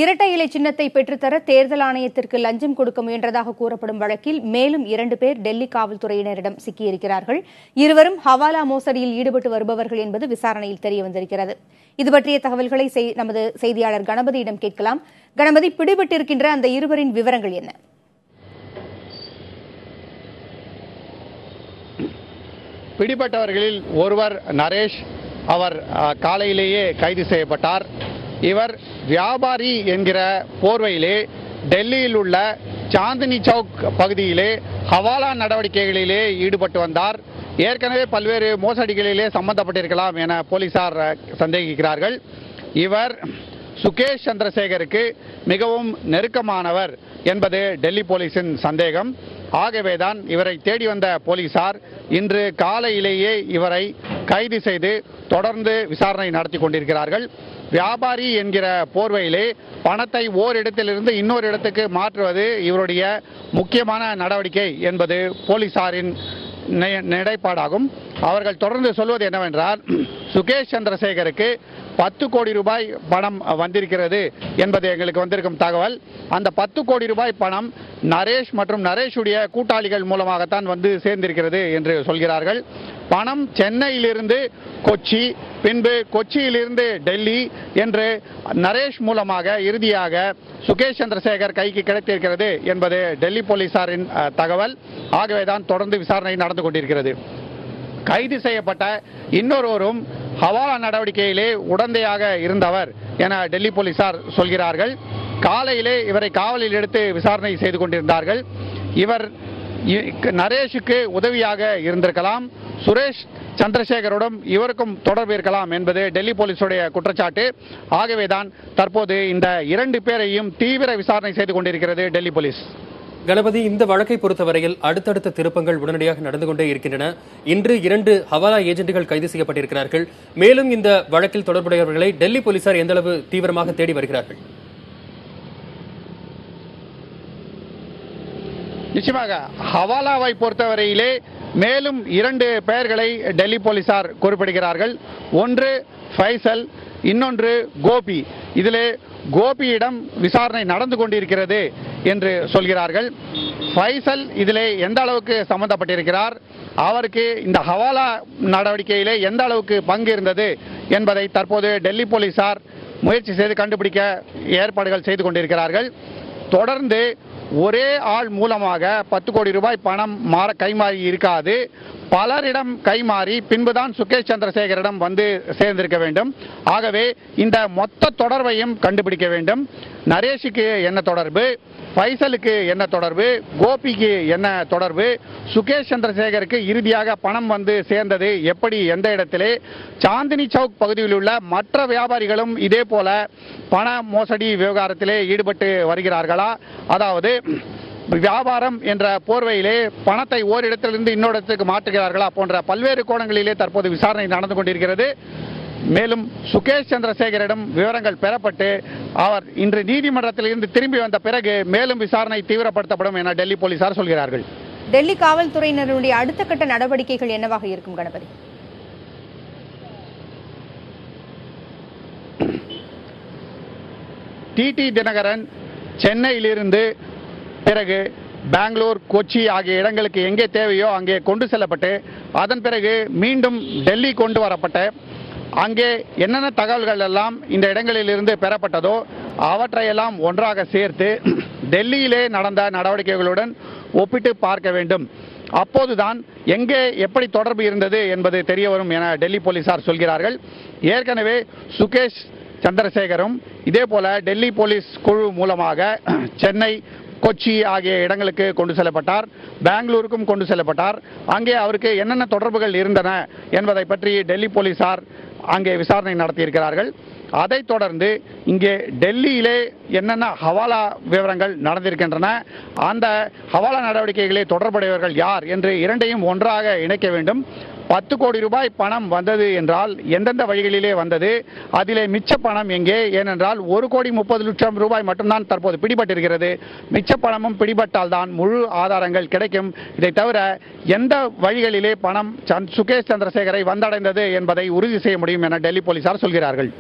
இரட்டை இலை சின்னத்தை பெற்றுத்தர தேர்தல் ஆணையத்திற்கு லஞ்சம் கொடுக்க முயன்றதாக கூறப்படும் வழக்கில் மேலும் 2 பேர் டெல்லி காவல்துறையினரிடம் சிக்கியிருக்கிறார்கள். இருவரும் ஹவாலா மோசடியில் ஈடுபட்டு வருபவர்கள் என்பது விசாரணையில் தெரியவந்திருக்கிறது. இதுபற்றிய தகவல்களை நமது செய்தியாளர் கணபதியிடம் கேட்கலாம். கணபதி, பிடிபட்டிருக்கின்ற அந்த இருவரின் விவரங்கள் என்ன? பிடிபட்டவர்களில் ஒருவர் நரேஷ். அவர் காலையிலேயே கைது செய்யப்பட்டார். இவர் வியாபாரி என்கிற போர்வையிலே டெல்லியில் உள்ள சாந்தினி சவுக் பகுதியிலே ஹவாலா நடவடிக்கைகளிலே ஈடுபட்டு வந்தார். ஏற்கனவே பல்வேறு மோசடிகளிலே சம்பந்தப்பட்டிருக்கலாம் என போலீசார் சந்தேகிக்கிறார்கள். இவர் சுகேஷ் சந்திரசேகருக்கு மிகவும் நெருக்கமானவர் என்பது டெல்லி போலீசின் சந்தேகம். ஆகவேதான் இவரை தேடி வந்த போலீசார் இன்று காலையிலேயே இவரை கைது செய்து தொடர்ந்து விசாரணை நடத்தி கொண்டிருக்கிறார்கள். வியாபாரி என்கிற போர்வையிலே பணத்தை ஓரிடத்திலிருந்து இன்னொரு இடத்துக்கு மாற்றுவது இவருடைய முக்கியமான நடவடிக்கை என்பது போலீசாரின் நிலைப்பாடாகும். அவர்கள் தொடர்ந்து சொல்வது என்னவென்றால், சுகேஷ் சந்திரசேகருக்கு 10 கோடி ரூபாய் பணம் வந்திருக்கிறது என்பது எங்களுக்கு வந்திருக்கும் தகவல். அந்த 10 கோடி ரூபாய் பணம் நரேஷ் மற்றும் நரேஷுடைய கூட்டாளிகள் மூலமாகத்தான் வந்து சேர்ந்திருக்கிறது என்று சொல்கிறார்கள். பணம் சென்னையிலிருந்து கொச்சி, பின்பு கொச்சியிலிருந்து டெல்லி என்று நரேஷ் மூலமாக இறுதியாக சுகேஷ் சந்திரசேகர் கைக்கு கிடைத்திருக்கிறது என்பது டெல்லி போலீசாரின் தகவல். ஆகவேதான் தொடர்ந்து விசாரணை நடந்து கொண்டிருக்கிறது. கைது செய்யப்பட்ட இன்னொருவரும் ஹவாலா நடவடிக்கையிலே உடந்தையாக இருந்தவர் என டெல்லி போலீசார் சொல்கிறார்கள். காலையிலே இவரை காவலில் எடுத்து விசாரணை செய்து கொண்டிருந்தார்கள். இவர் நரேஷுக்கு உதவியாக இருந்திருக்கலாம், சுரேஷ் சந்திரசேகருடன் இவருக்கும் தொடர்பு இருக்கலாம் என்பது டெல்லி போலீசுடைய குற்றச்சாட்டு. ஆகவேதான் தற்போது இந்த 2 பேரையும் தீவிர விசாரணை செய்து கொண்டிருக்கிறது டெல்லி போலீஸ். கணபதி, இந்த வழக்கை பொறுத்தவரையில் அடுத்தடுத்த திருப்பங்கள் உடனடியாக நடந்து கொண்டே இருக்கின்றன. இன்று 2 ஹவாலா ஏஜென்ட்டுகள் கைது செய்யப்பட்டிருக்கிறார்கள். மேலும் இந்த வழக்கில் தொடர்புடையவர்களை டெல்லி போலீசார் எந்த அளவு தீவிரமாக தேடி வருகிறார்கள்? நிச்சயமாக ஹவாலாவை பொறுத்தவரையிலே மேலும் 2 பெயர்களை டெல்லி போலீசார் குறிப்பிடுகிறார்கள். ஒன்று ஃபைசல், இன்னொன்று கோபி. இதிலே கோபியிடம் விசாரணை நடந்து கொண்டிருக்கிறது என்று சொல்கிறார்கள். ஃபைசல் இதிலே எந்த அளவுக்கு சம்பந்தப்பட்டிருக்கிறார், அவருக்கு இந்த ஹவாலா நடவடிக்கையிலே எந்த அளவுக்கு பங்கு இருந்தது என்பதை தற்போது டெல்லி போலீசார் முயற்சி செய்து கண்டுபிடிக்க ஏற்பாடுகள் செய்து கொண்டிருக்கிறார்கள். தொடர்ந்து ஒரே ஆள் மூலமாக 10 கோடி ரூபாய் பணம் கைமாறி இருக்காது, பலரிடம் கைமாறி பின்புதான் சுகேஷ் சந்திரசேகரிடம் வந்து சேர்ந்திருக்க வேண்டும். ஆகவே இந்த மொத்த தொடர்பையும் கண்டுபிடிக்க வேண்டும். நரேஷுக்கு என்ன தொடர்பு, ஃபைசலுக்கு என்ன தொடர்பு, கோபிக்கு என்ன தொடர்பு, சுகேஷ் சந்திரசேகருக்கு இறுதியாக பணம் வந்து சேர்ந்தது எப்படி, எந்த இடத்திலே, சாந்தினி சவுக் பகுதியில் உள்ள மற்ற வியாபாரிகளும் இதே போல பண மோசடி விவகாரத்திலே ஈடுபட்டு வருகிறார்களா, அதாவது வியாபாரம் என்ற போர்வையிலே பணத்தை ஓரிடத்திலிருந்து இன்னொரு இடத்துக்கு மாற்றுகிறார்களா போன்ற பல்வேறு கோணங்களிலே தற்போது விசாரணை நடந்து கொண்டிருக்கிறது. மேலும் சுகேஷ் சந்திரசேகரிடம் விவரங்கள் பெறப்பட்டு அவர் இன்று நீதிமன்றத்தில் இருந்து திரும்பி வந்த பிறகு மேலும் விசாரணை தீவிரப்படுத்தப்படும் என டெல்லி போலீசார் சொல்கிறார்கள். டெல்லி காவல்துறையினருடைய அடுத்த கட்ட நடவடிக்கைகள் என்னவாக இருக்கும் கணபதி? டிடி தினகரன் சென்னையிலிருந்து பிறகு பெங்களூர், கொச்சி ஆகிய இடங்களுக்கு எங்கே தேவையோ அங்கே கொண்டு செல்லப்பட்டு அதன் பிறகு மீண்டும் டெல்லி கொண்டு வரப்பட்ட அங்கே என்னென்ன தகவல்கள் எல்லாம் இந்த இடங்களிலிருந்து பெறப்பட்டதோ அவற்றையெல்லாம் ஒன்றாக சேர்த்து டெல்லியிலே நடந்த நடவடிக்கைகளுடன் ஒப்பிட்டு பார்க்க வேண்டும். அப்போதுதான் எங்கே எப்படி தொடர்பு இருந்தது என்பது தெரிய வரும் என டெல்லி போலீசார் சொல்கிறார்கள். ஏற்கனவே சுகேஷ் சந்திரசேகரும் இதே போல டெல்லி போலீஸ் குழு மூலமாக சென்னை, கொச்சி ஆகிய இடங்களுக்கு கொண்டு செல்லப்பட்டார், பெங்களூருக்கும் கொண்டு செல்லப்பட்டார். அங்கே அவருக்கு என்னென்ன தொடர்புகள் இருந்தன என்பதை பற்றி டெல்லி போலீசார் அங்கே விசாரணை நடத்தியிருக்கிறார்கள். அதைத் தொடர்ந்து இங்கே டெல்லியிலே என்னென்ன ஹவாலா விவரங்கள் நடந்திருக்கின்றன, அந்த ஹவாலா நடவடிக்கைகளே தொடர்புடையவர்கள் யார் என்று இரண்டையும் ஒன்றாக இணைக்க வேண்டும். 10 கோடி ரூபாய் பணம் வந்தது என்றால் எந்தெந்த வழிகளிலே வந்தது, அதிலே மிச்ச பணம் எங்கே, ஏனென்றால் 1,30,00,000 ரூபாய் மட்டும்தான் தற்போது பிடிபட்டிருக்கிறது. மிச்ச பணமும் பிடிபட்டால் தான் முழு ஆதாரங்கள் கிடைக்கும். இதை தவிர எந்த வழிகளிலே பணம் சுகேஷ் சந்திரசேகரை வந்தடைந்தது என்பதை உறுதி செய்ய முடியும் என டெல்லி போலீசார் சொல்கிறார்கள்.